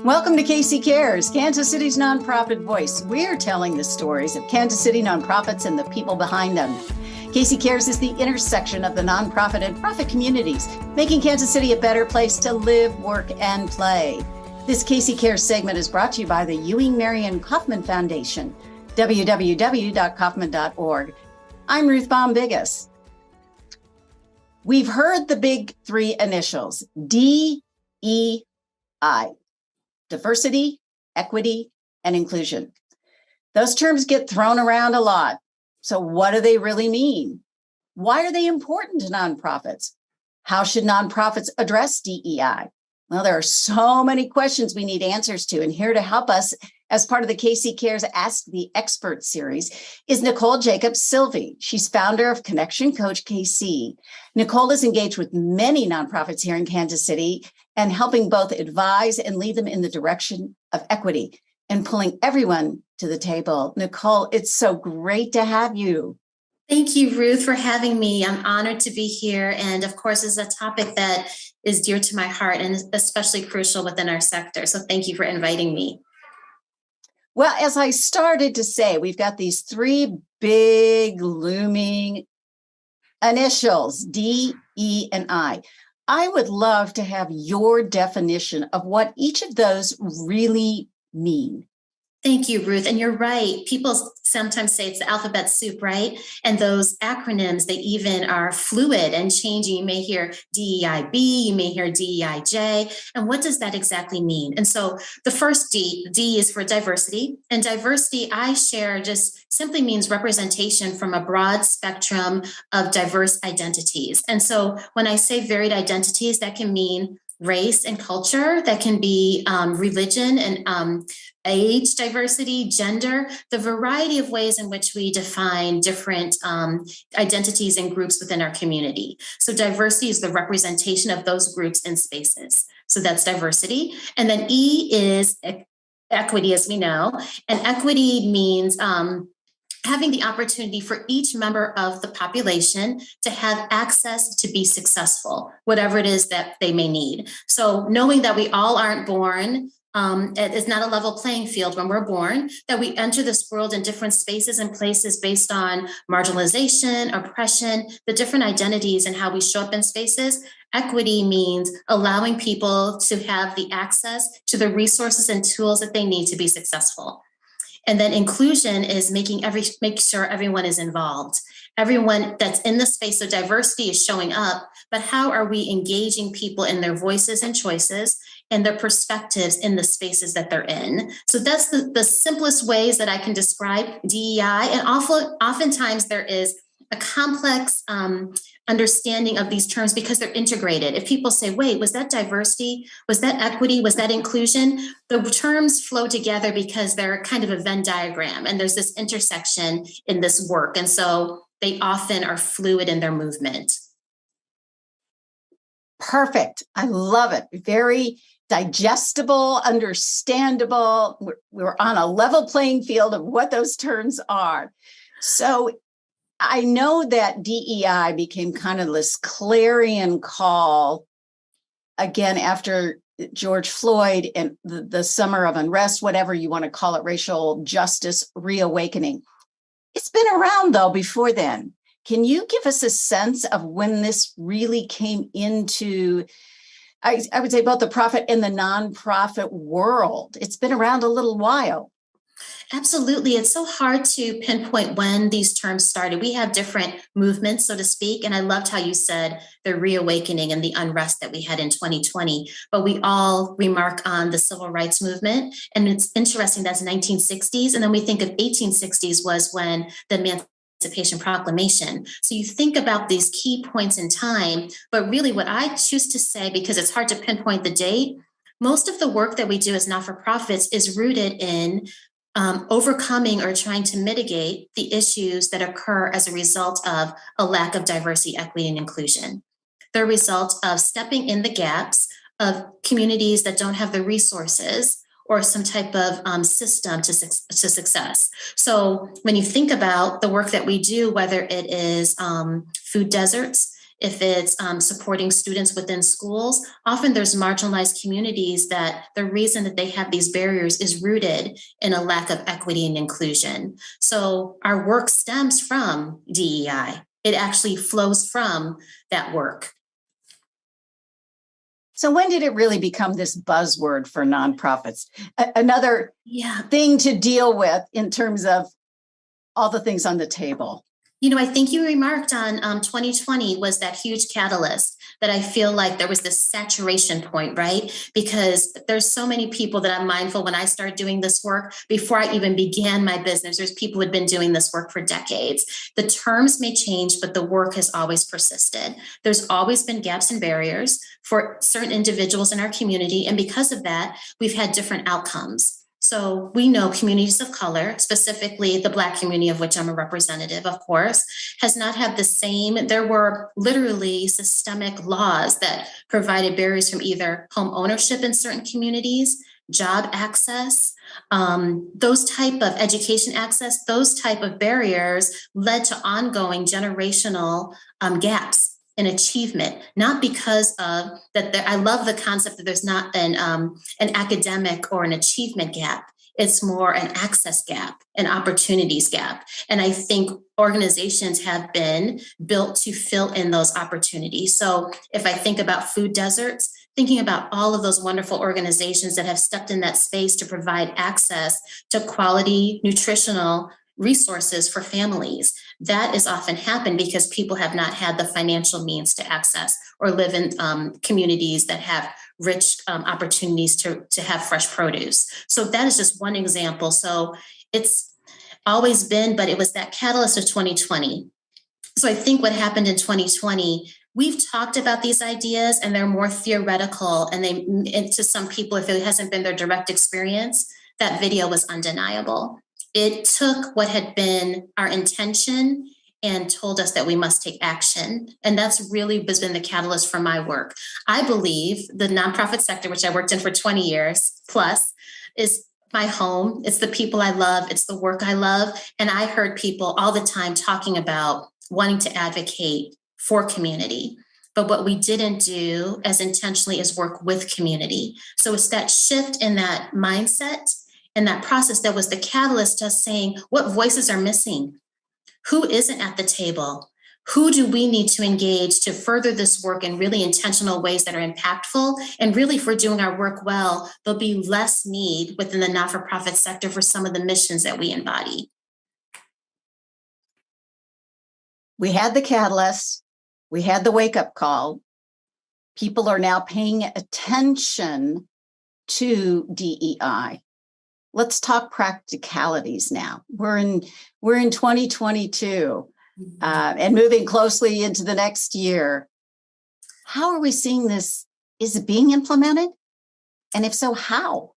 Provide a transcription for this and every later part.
Welcome to KC Cares, Kansas City's nonprofit voice. We're telling the stories of Kansas City nonprofits and the people behind them. KC Cares is the intersection of the nonprofit and profit communities, making Kansas City a better place to live, work, and play. This KC Cares segment is brought to you by the Ewing Marion Kaufman Foundation, www.kaufman.org. I'm Ruth Baum-Biggis. We've heard the big three initials, DEI. Diversity, equity, and inclusion. Those terms get thrown around a lot. So what do they really mean? Why are they important to nonprofits? How should nonprofits address DEI? Well, there are so many questions we need answers to, and here to help us as part of the KC Cares Ask the Expert series is Nicole Jacobs-Silvey. She's founder of Connection Coach KC. Nicole is engaged with many nonprofits here in Kansas City and helping both advise and lead them in the direction of equity and pulling everyone to the table. Nicole, it's so great to have you. Thank you, Ruth, for having me. I'm honored to be here. And of course, it's a topic that is dear to my heart and especially crucial within our sector. So thank you for inviting me. Well, as I started to say, we've got these three big looming initials, D, E, and I. I would love to have your definition of what each of those really mean. Thank you, Ruth. And you're right. People sometimes say it's the alphabet soup, right? And those acronyms, they even are fluid and changing. You may hear DEIB, you may hear DEIJ. And what does that exactly mean? And so the first D is for diversity. And diversity, I share, just simply means representation from a broad spectrum of diverse identities. And so when I say varied identities, that can mean race and culture, that can be religion and age diversity, gender, the variety of ways in which we define different identities and groups within our community. So diversity is the representation of those groups and spaces. So that's diversity. And then E is equity, as we know. And equity means having the opportunity for each member of the population to have access to be successful, whatever it is that they may need. So knowing that we all aren't born, it's not a level playing field when we're born, that we enter this world in different spaces and places based on marginalization, oppression, the different identities and how we show up in spaces. Equity means allowing people to have the access to the resources and tools that they need to be successful. And then inclusion is make sure everyone is involved. Everyone that's in the space. So diversity is showing up, but how are we engaging people in their voices and choices and their perspectives in the spaces that they're in? So that's the simplest ways that I can describe DEI. And oftentimes there is a complex understanding of these terms because they're integrated. If people say, wait, was that diversity? Was that equity? Was that inclusion? The terms flow together because they're kind of a Venn diagram and there's this intersection in this work. And so they often are fluid in their movement. Perfect. I love it. Very digestible, understandable. We're on a level playing field of what those terms are. So I know that DEI became kind of this clarion call again after George Floyd and the summer of unrest, whatever you want to call it, racial justice reawakening. It's been around, though, before then. Can you give us a sense of when this really came into, I would say, both the profit and the nonprofit world? It's been around a little while. Absolutely. It's so hard to pinpoint when these terms started. We have different movements, so to speak. And I loved how you said the reawakening and the unrest that we had in 2020. But we all remark on the civil rights movement. And it's interesting, that's 1960s. And then we think of 1860s was when the Emancipation Proclamation. So you think about these key points in time. But really what I choose to say, because it's hard to pinpoint the date, most of the work that we do as not-for-profits is rooted in overcoming or trying to mitigate the issues that occur as a result of a lack of diversity, equity, and inclusion. The result of stepping in the gaps of communities that don't have the resources or some type of system to success. So when you think about the work that we do, whether it is food deserts, if it's supporting students within schools, often there's marginalized communities that the reason that they have these barriers is rooted in a lack of equity and inclusion. So our work stems from DEI. It actually flows from that work. So when did it really become this buzzword for nonprofits? Another thing to deal with in terms of all the things on the table. I think you remarked on 2020 was that huge catalyst that I feel like there was this saturation point, right? Because there's so many people that I'm mindful when I started doing this work, before I even began my business, there's people who had been doing this work for decades. The terms may change, but the work has always persisted. There's always been gaps and barriers for certain individuals in our community. And because of that, we've had different outcomes. So we know communities of color, specifically the Black community, of which I'm a representative, of course, has not had the same. There were literally systemic laws that provided barriers from either home ownership in certain communities, job access, those type of education access, those type of barriers led to ongoing generational gaps in achievement, not because of that. I love the concept that there's not an academic or an achievement gap. It's more an access gap, an opportunities gap. And I think organizations have been built to fill in those opportunities. So if I think about food deserts, thinking about all of those wonderful organizations that have stepped in that space to provide access to quality nutritional resources for families. That is often happened because people have not had the financial means to access or live in communities that have rich opportunities to have fresh produce. So that is just one example. So it's always been, but it was that catalyst of 2020. So I think what happened in 2020, we've talked about these ideas and they're more theoretical, and to some people, if it hasn't been their direct experience, that video was undeniable. It took what had been our intention and told us that we must take action. And that's really has been the catalyst for my work. I believe the nonprofit sector, which I worked in for 20 years plus, is my home. It's the people I love. It's the work I love. And I heard people all the time talking about wanting to advocate for community. But what we didn't do as intentionally is work with community. So it's that shift in that mindset and that process that was the catalyst to us saying, what voices are missing? Who isn't at the table? Who do we need to engage to further this work in really intentional ways that are impactful? And really, if we're doing our work well, there'll be less need within the not-for-profit sector for some of the missions that we embody. We had the catalyst. We had the wake-up call. People are now paying attention to DEI. Let's talk practicalities now. We're in 2022 and moving closely into the next year. How are we seeing this? Is it being implemented? And if so, how?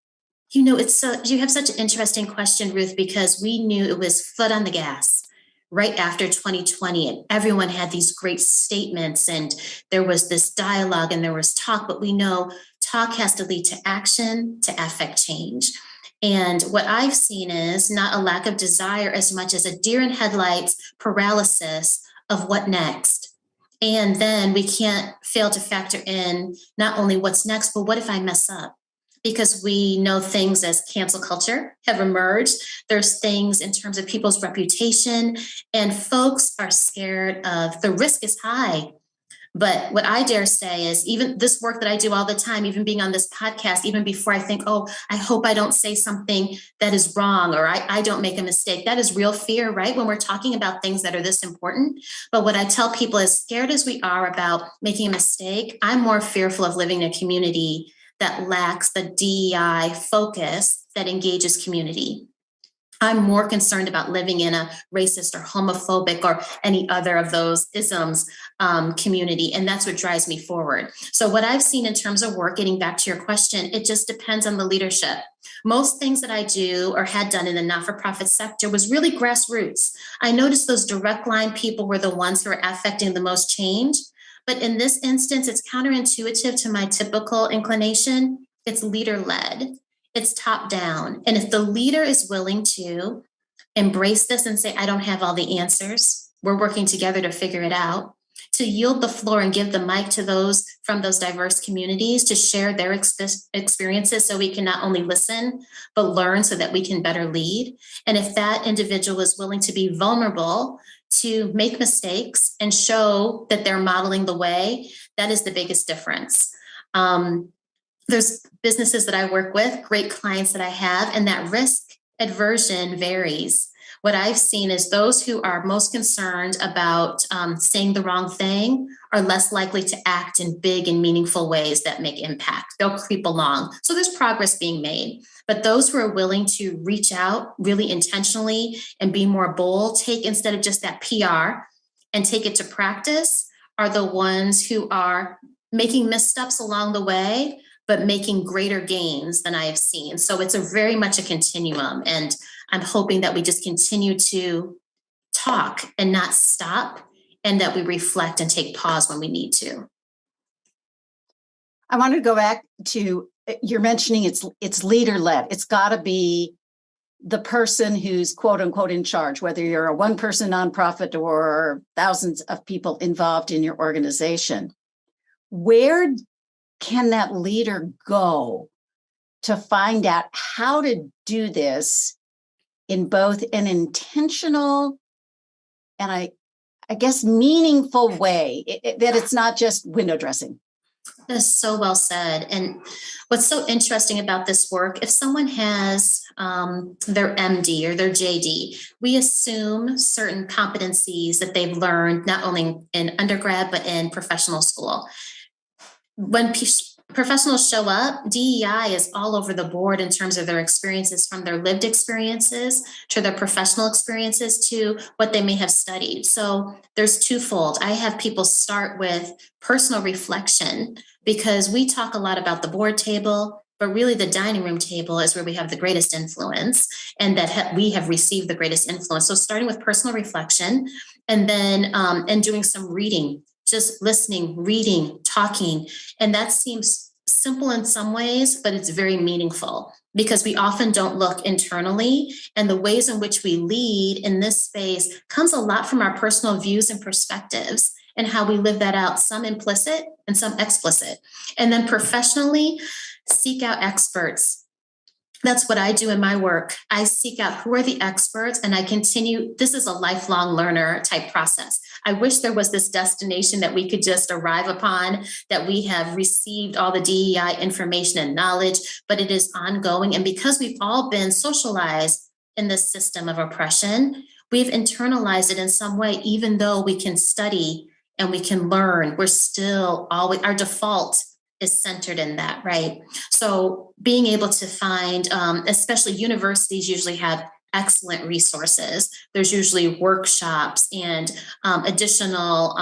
You have such an interesting question, Ruth, because we knew it was foot on the gas right after 2020, and everyone had these great statements, and there was this dialogue and there was talk, but we know talk has to lead to action to affect change. And what I've seen is not a lack of desire as much as a deer in headlights paralysis of what next. And then we can't fail to factor in not only what's next, but what if I mess up? Because we know things as cancel culture have emerged. There's things in terms of people's reputation, and folks are scared of the risk is high. But what I dare say is even this work that I do all the time, even being on this podcast, even before I think, oh, I hope I don't say something that is wrong or I don't make a mistake. That is real fear, right? When we're talking about things that are this important. But what I tell people is, scared as we are about making a mistake, I'm more fearful of living in a community that lacks the DEI focus that engages community. I'm more concerned about living in a racist or homophobic or any other of those isms community. And that's what drives me forward. So what I've seen in terms of work, getting back to your question, it just depends on the leadership. Most things that I do or had done in the not-for-profit sector was really grassroots. I noticed those direct line people were the ones who are affecting the most change. But in this instance, it's counterintuitive to my typical inclination. It's leader-led. It's top down. And if the leader is willing to embrace this and say, I don't have all the answers, we're working together to figure it out, to yield the floor and give the mic to those from those diverse communities to share their experiences so we can not only listen, but learn so that we can better lead. And if that individual is willing to be vulnerable, to make mistakes and show that they're modeling the way, that is the biggest difference. There's businesses that I work with, great clients that I have, and that risk aversion varies. What I've seen is those who are most concerned about saying the wrong thing are less likely to act in big and meaningful ways that make impact. They'll creep along. So there's progress being made. But those who are willing to reach out really intentionally and be more bold, take instead of just that PR and take it to practice, are the ones who are making missteps along the way, but making greater gains than I have seen. So it's very much a continuum. And I'm hoping that we just continue to talk and not stop, and that we reflect and take pause when we need to. I want to go back to, you're mentioning it's leader-led. It's got to be the person who's quote unquote in charge, whether you're a one-person nonprofit or thousands of people involved in your organization. Where can that leader go to find out how to do this in both an intentional and I guess meaningful way, that it's not just window dressing? That's so well said. And what's so interesting about this work, if someone has their MD or their JD, we assume certain competencies that they've learned not only in undergrad, but in professional school. When professionals show up, DEI is all over the board in terms of their experiences, from their lived experiences to their professional experiences to what they may have studied. So there's twofold. I have people start with personal reflection, because we talk a lot about the board table, but really the dining room table is where we have the greatest influence, and that we have received the greatest influence. So starting with personal reflection, and then and doing some reading, just listening, reading, talking. And that seems simple in some ways, but it's very meaningful, because we often don't look internally. And the ways in which we lead in this space comes a lot from our personal views and perspectives, and how we live that out, some implicit and some explicit. And then professionally, seek out experts. That's what I do in my work. I seek out who are the experts, and I continue. This is a lifelong learner type process. I wish there was this destination that we could just arrive upon, that we have received all the DEI information and knowledge, but it is ongoing. And because we've all been socialized in this system of oppression, we've internalized it in some way. Even though we can study and we can learn, we're still always, our default is centered in that, right? So being able to find, especially universities usually have excellent resources. There's usually workshops and additional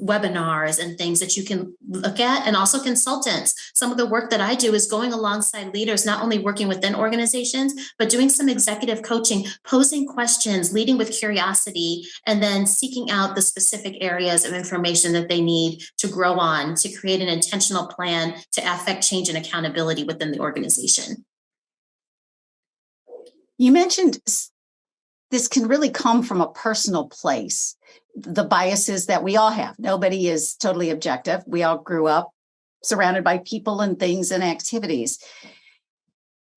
webinars and things that you can look at, and also consultants. Some of the work that I do is going alongside leaders, not only working within organizations, but doing some executive coaching, posing questions, leading with curiosity, and then seeking out the specific areas of information that they need to grow on, to create an intentional plan to affect change and accountability within the organization. You mentioned this can really come from a personal place, the biases that we all have. Nobody is totally objective. We all grew up surrounded by people and things and activities.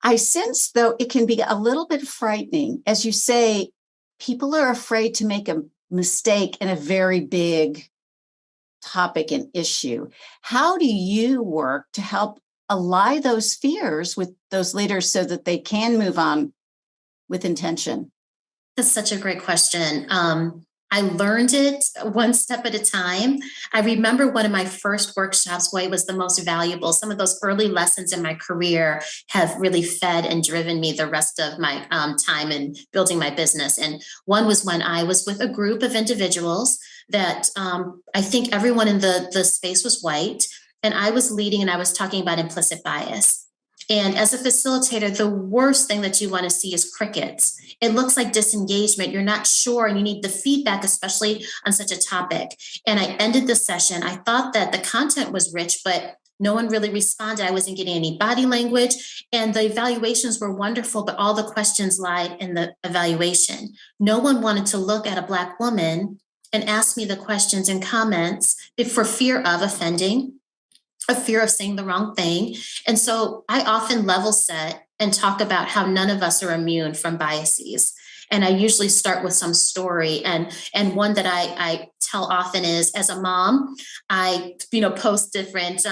I sense, though, it can be a little bit frightening. As you say, people are afraid to make a mistake in a very big topic and issue. How do you work to help allay those fears with those leaders so that they can move on with intention? That's such a great question. I learned it one step at a time. I remember one of my first workshops, why it was the most valuable. Some of those early lessons in my career have really fed and driven me the rest of my time in building my business. And one was when I was with a group of individuals that I think everyone in the space was white, and I was leading, and I was talking about implicit bias. And as a facilitator, the worst thing that you want to see is crickets. It looks like disengagement. You're not sure, and you need the feedback, especially on such a topic. And I ended the session. I thought that the content was rich, but no one really responded. I wasn't getting any body language, and the evaluations were wonderful, but all the questions lied in the evaluation. No one wanted to look at a Black woman and ask me the questions and comments for fear of offending, a fear of saying the wrong thing. And so I often level set and talk about how none of us are immune from biases. And I usually start with some story. And one that I tell often is, as a mom, I post different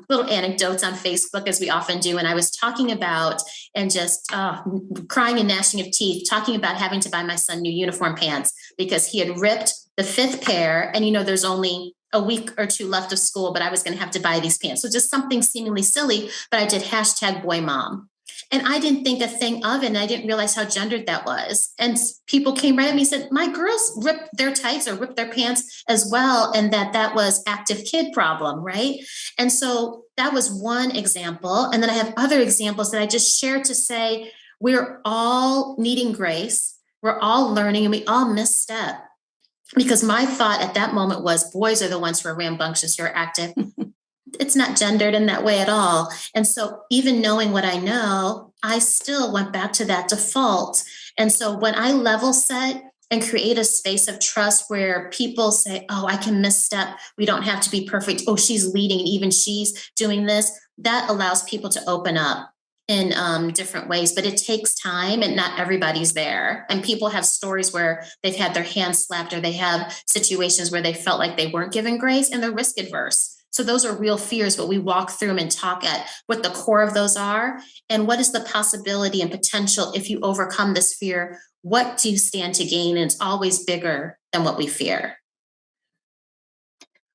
little anecdotes on Facebook, as we often do. And I was talking about, and just crying and gnashing of teeth, talking about having to buy my son new uniform pants because he had ripped the 5th pair. And there's only a week or 2 left of school, but I was going to have to buy these pants. So just something seemingly silly, but I did #boymom. And I didn't think a thing of it. And I didn't realize how gendered that was. And people came right at me and said, my girls rip their tights or rip their pants as well. And that was active kid problem, right? And so that was one example. And then I have other examples that I just shared to say, we're all needing grace. We're all learning, and we all misstep. Because my thought at that moment was, boys are the ones who are rambunctious, who are active. It's not gendered in that way at all. And so even knowing what I know, I still went back to that default. And so when I level set and create a space of trust where people say, oh, I can misstep. We don't have to be perfect. Oh, she's leading, and even she's doing this. That allows people to open up in different ways, but it takes time, and not everybody's there. And people have stories where they've had their hands slapped, or they have situations where they felt like they weren't given grace, and they're risk adverse. So those are real fears, but we walk through them and talk at what the core of those are, and what is the possibility and potential if you overcome this fear. What do you stand to gain? And it's always bigger than what we fear.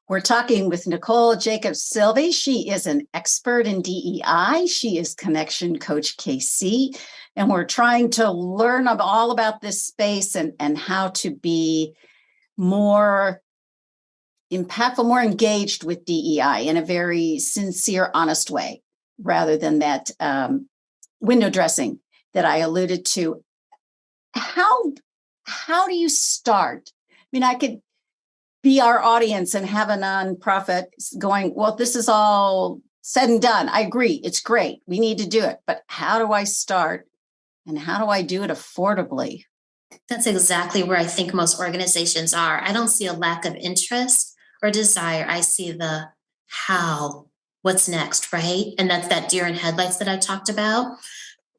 We're talking with Nicole Jacobs-Silvey. She is an expert in DEI. She is Connection Coach KC. And we're trying to learn all about this space and how to be more impactful, more engaged with DEI in a very sincere, honest way, rather than that window dressing that I alluded to. How do you start? I mean, I could be our audience and have a nonprofit going, well, this is all said and done. I agree. It's great. We need to do it. But how do I start? And how do I do it affordably? That's exactly where I think most organizations are. I don't see a lack of interest or desire. I see the how, what's next, right? And that's that deer in headlights that I talked about.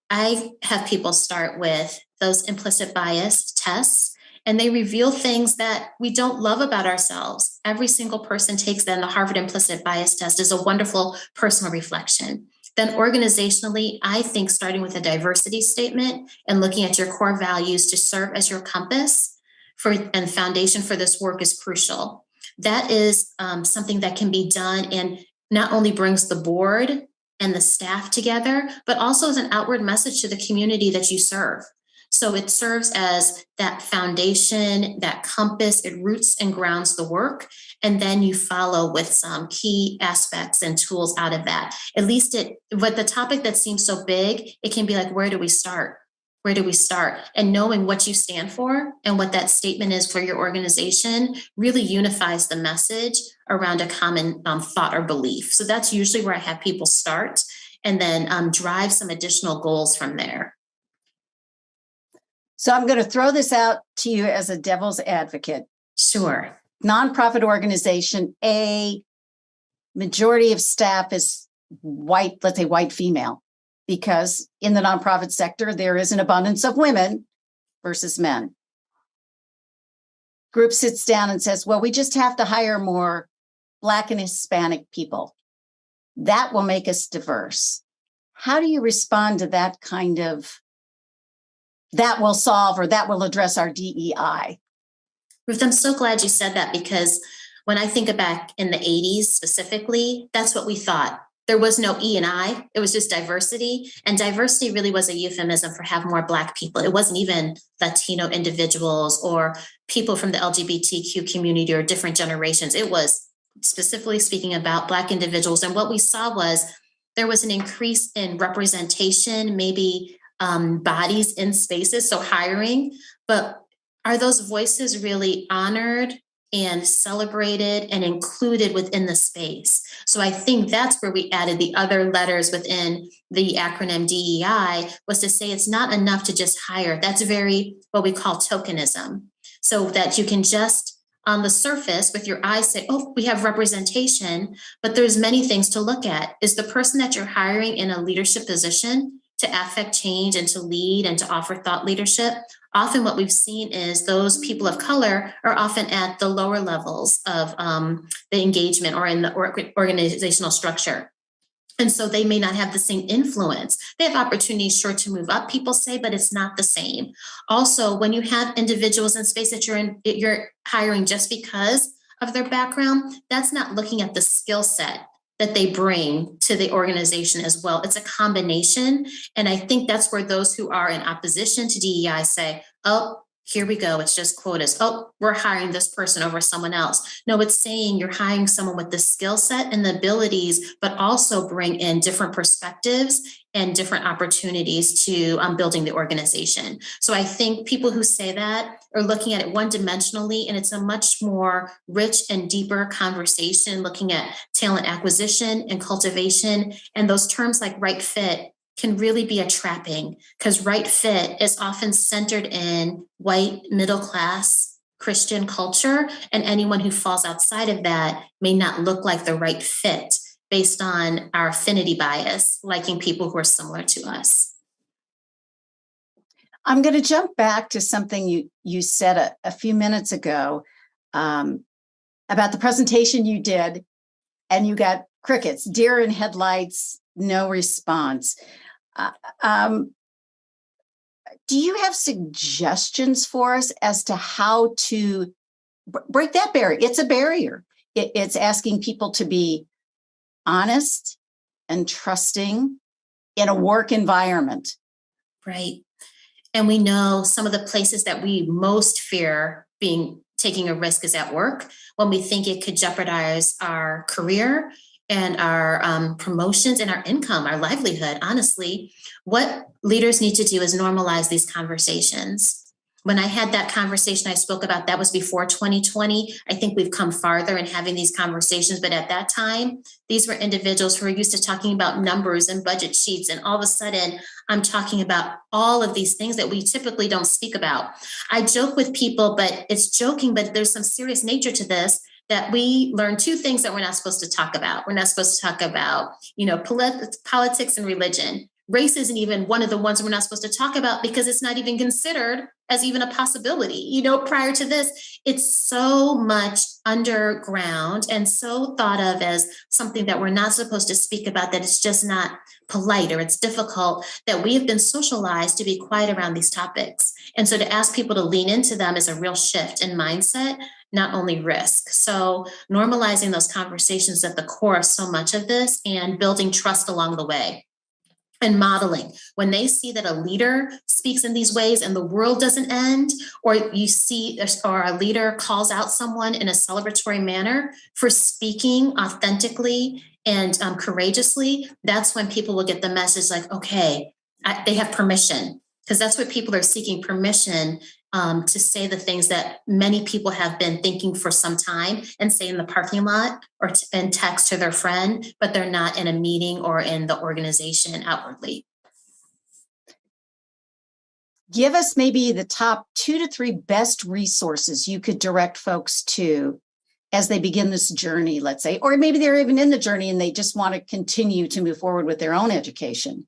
I have people start with those implicit bias tests, and they reveal things that we don't love about ourselves. Every single person takes them. The Harvard implicit bias test is a wonderful personal reflection. Then organizationally, I think starting with a diversity statement and looking at your core values to serve as your compass and foundation for this work is crucial. That is something that can be done and not only brings the board and the staff together, but also as an outward message to the community that you serve. So it serves as that foundation, that compass. It roots and grounds the work. And then you follow with some key aspects and tools out of that. At least with the topic that seems so big, it can be like, where do we start? Where do we start? And knowing what you stand for and what that statement is for your organization really unifies the message around a common thought or belief. So that's usually where I have people start, and then drive some additional goals from there. So I'm going to throw this out to you as a devil's advocate. Sure. Nonprofit organization, a majority of staff is white, let's say white female, because in the nonprofit sector, there is an abundance of women versus men. Group sits down and says, well, we just have to hire more Black and Hispanic people. That will make us diverse. How do you respond to that kind of, that will solve or that will address our DEI? Ruth, I'm so glad you said that, because when I think back in the 80s specifically, that's what we thought. There was no E&I, it was just diversity. And diversity really was a euphemism for have more Black people. It wasn't even Latino individuals or people from the LGBTQ community or different generations. It was specifically speaking about Black individuals. And what we saw was there was an increase in representation, maybe bodies in spaces, so hiring, but are those voices really honored and celebrated and included within the space? So I think that's where we added the other letters within the acronym DEI, was to say it's not enough to just hire. That's very what we call tokenism. So that you can just on the surface with your eyes say, oh, we have representation, but there's many things to look at. Is the person that you're hiring in a leadership position to affect change and to lead and to offer thought leadership? Often what we've seen is those people of color are often at the lower levels of the engagement or in the organizational structure. And so they may not have the same influence. They have opportunities, sure, to move up, people say, but it's not the same. Also, when you have individuals in space that you're hiring just because of their background, that's not looking at the skill set that they bring to the organization as well. It's a combination. And I think that's where those who are in opposition to DEI say, oh, here we go. It's just quotas. Oh, we're hiring this person over someone else. No, it's saying you're hiring someone with the skill set and the abilities, but also bring in different perspectives and different opportunities to building the organization. So I think people who say that are looking at it one-dimensionally, and it's a much more rich and deeper conversation looking at talent acquisition and cultivation. And those terms like right fit can really be a trapping, because right fit is often centered in white, middle-class Christian culture, and anyone who falls outside of that may not look like the right fit based on our affinity bias, liking people who are similar to us. I'm going to jump back to something you said a few minutes ago about the presentation you did, and you got crickets, deer in headlights, no response. Do you have suggestions for us as to how to break that barrier? It's a barrier. It's asking people to be honest and trusting in a work environment. Right. And we know some of the places that we most fear taking a risk is at work, when we think it could jeopardize our career and our promotions and our income, our livelihood. Honestly, what leaders need to do is normalize these conversations. When I had that conversation I spoke about, that was before 2020. I think we've come farther in having these conversations. But at that time, these were individuals who were used to talking about numbers and budget sheets. And all of a sudden, I'm talking about all of these things that we typically don't speak about. I joke with people, but it's joking, but there's some serious nature to this, that we learn two things that we're not supposed to talk about. We're not supposed to talk about, politics and religion. Race isn't even one of the ones we're not supposed to talk about, because it's not even considered as even a possibility. Prior to this, it's so much underground and so thought of as something that we're not supposed to speak about, that it's just not polite, or it's difficult, that we have been socialized to be quiet around these topics. And so to ask people to lean into them is a real shift in mindset, not only risk. So normalizing those conversations at the core of so much of this, and building trust along the way. And modeling, when they see that a leader speaks in these ways and the world doesn't end, or you see, or a leader calls out someone in a celebratory manner for speaking authentically and courageously, that's when people will get the message like, okay, they have permission, because that's what people are seeking, permission to say the things that many people have been thinking for some time and say in the parking lot or and text to their friend, but they're not in a meeting or in the organization outwardly. Give us maybe the top 2 to 3 best resources you could direct folks to as they begin this journey, let's say, or maybe they're even in the journey and they just want to continue to move forward with their own education.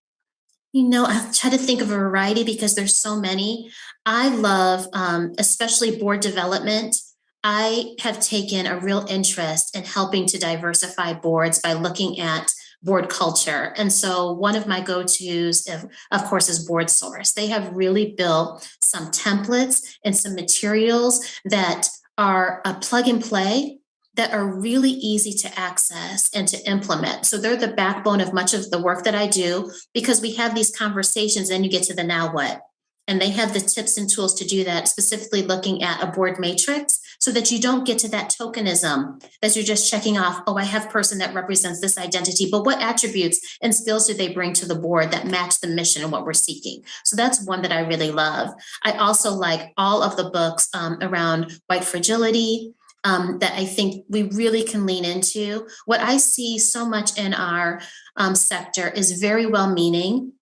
I try to think of a variety because there's so many. I love, especially board development. I have taken a real interest in helping to diversify boards by looking at board culture. And so one of my go-tos, of course, is Board Source. They have really built some templates and some materials that are a plug and play, that are really easy to access and to implement. So they're the backbone of much of the work that I do, because we have these conversations and you get to the now what. And they have the tips and tools to do that, specifically looking at a board matrix, so that you don't get to that tokenism, that you're just checking off, oh, I have a person that represents this identity, but what attributes and skills do they bring to the board that match the mission and what we're seeking? So that's one that I really love. I also like all of the books around white fragility, that I think we really can lean into. What I see so much in our sector is very well-meaning.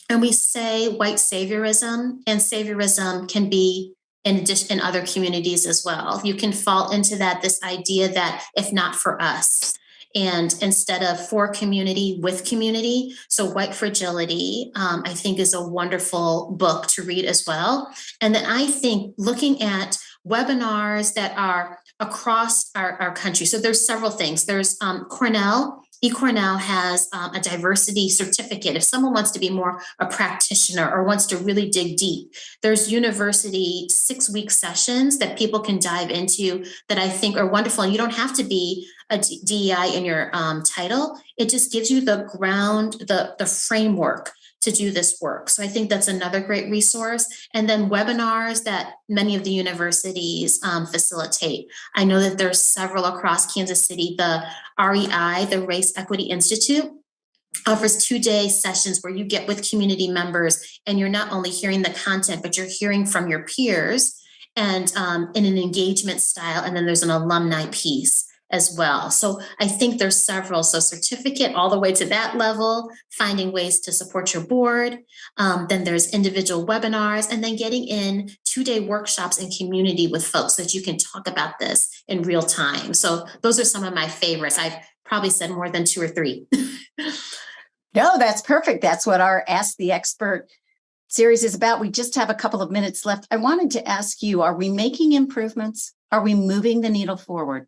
And we say white saviorism, and saviorism can be in other communities as well. You can fall into this idea that if not for us, and instead of for community, with community. So White Fragility, I think, is a wonderful book to read as well. And then I think looking at webinars that are across our country. So there's several things. There's Cornell. eCornell has a diversity certificate. If someone wants to be more a practitioner or wants to really dig deep, there's university 6-week sessions that people can dive into that I think are wonderful. And you don't have to be a DEI in your title. It just gives you the ground, the framework to do this work. So I think that's another great resource. And then webinars that many of the universities facilitate. I know that there's several across Kansas City. The REI, the Race Equity Institute, offers 2-day sessions where you get with community members and you're not only hearing the content, but you're hearing from your peers and in an engagement style. And then there's an alumni piece as well. So I think there's several. So certificate all the way to that level, finding ways to support your board. Then there's individual webinars, and then getting in 2-day workshops in community with folks so that you can talk about this in real time. So those are some of my favorites. I've probably said more than 2 or 3. No, that's perfect. That's what our Ask the Expert series is about. We just have a couple of minutes left. I wanted to ask you, are we making improvements? Are we moving the needle forward?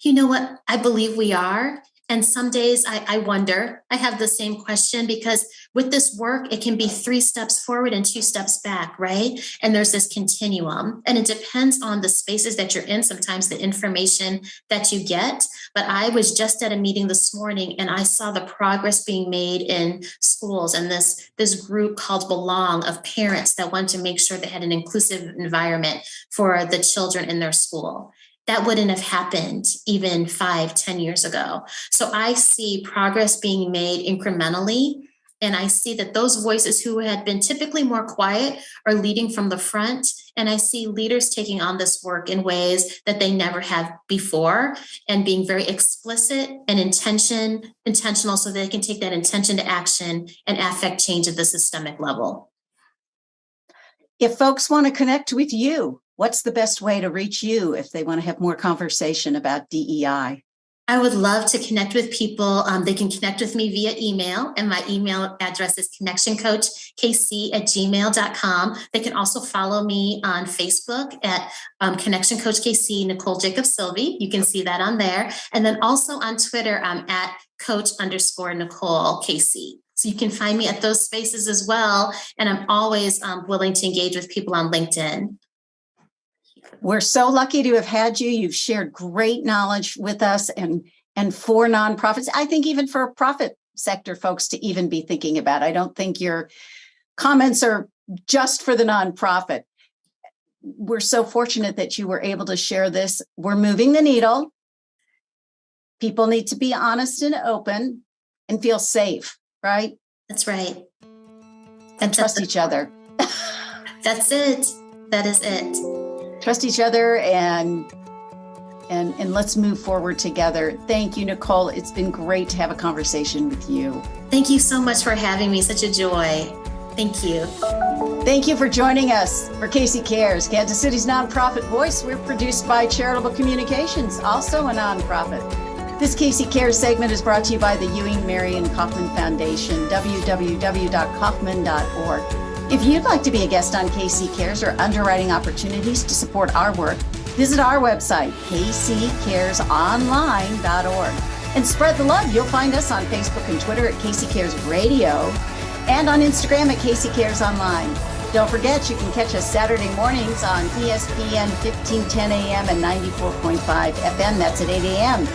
You know what? I believe we are. And some days I wonder, I have the same question, because with this work, it can be 3 steps forward and 2 steps back, right? And there's this continuum, and it depends on the spaces that you're in, sometimes the information that you get. But I was just at a meeting this morning and I saw the progress being made in schools, and this group called Belong of parents that want to make sure they had an inclusive environment for the children in their school. That wouldn't have happened even 5-10 years ago. So I see progress being made incrementally. And I see that those voices who had been typically more quiet are leading from the front. And I see leaders taking on this work in ways that they never have before, and being very explicit and intentional so they can take that intention to action and affect change at the systemic level. If folks want to connect with you, what's the best way to reach you if they want to have more conversation about DEI? I would love to connect with people. They can connect with me via email, and my email address is connectioncoachkc@gmail.com. They can also follow me on Facebook at Connection Coach KC, Nicole Jacobs-Silvey. You can see that on there. And then also on Twitter, I'm at Coach_Nicole KC. So you can find me at those spaces as well. And I'm always willing to engage with people on LinkedIn. We're so lucky to have had you. You've shared great knowledge with us and for nonprofits. I think even for profit sector folks to even be thinking about. I don't think your comments are just for the nonprofit. We're so fortunate that you were able to share this. We're moving the needle. People need to be honest and open and feel safe, right? That's right. And trust each other. That's it. That is it. Trust each other and let's move forward together. Thank you, Nicole. It's been great to have a conversation with you. Thank you so much for having me. Such a joy. Thank you. Thank you for joining us for KC Cares, Kansas City's nonprofit voice. We're produced by Charitable Communications, also a nonprofit. This KC Cares segment is brought to you by the Ewing Marion Kaufman Foundation, www.kaufman.org. If you'd like to be a guest on KC Cares or underwriting opportunities to support our work, visit our website, kccaresonline.org. And spread the love. You'll find us on Facebook and Twitter at KC Cares Radio and on Instagram at KC Cares Online. Don't forget, you can catch us Saturday mornings on ESPN 1510 AM and 94.5 FM. That's at 8 AM.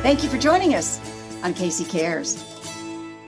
Thank you for joining us on KC Cares.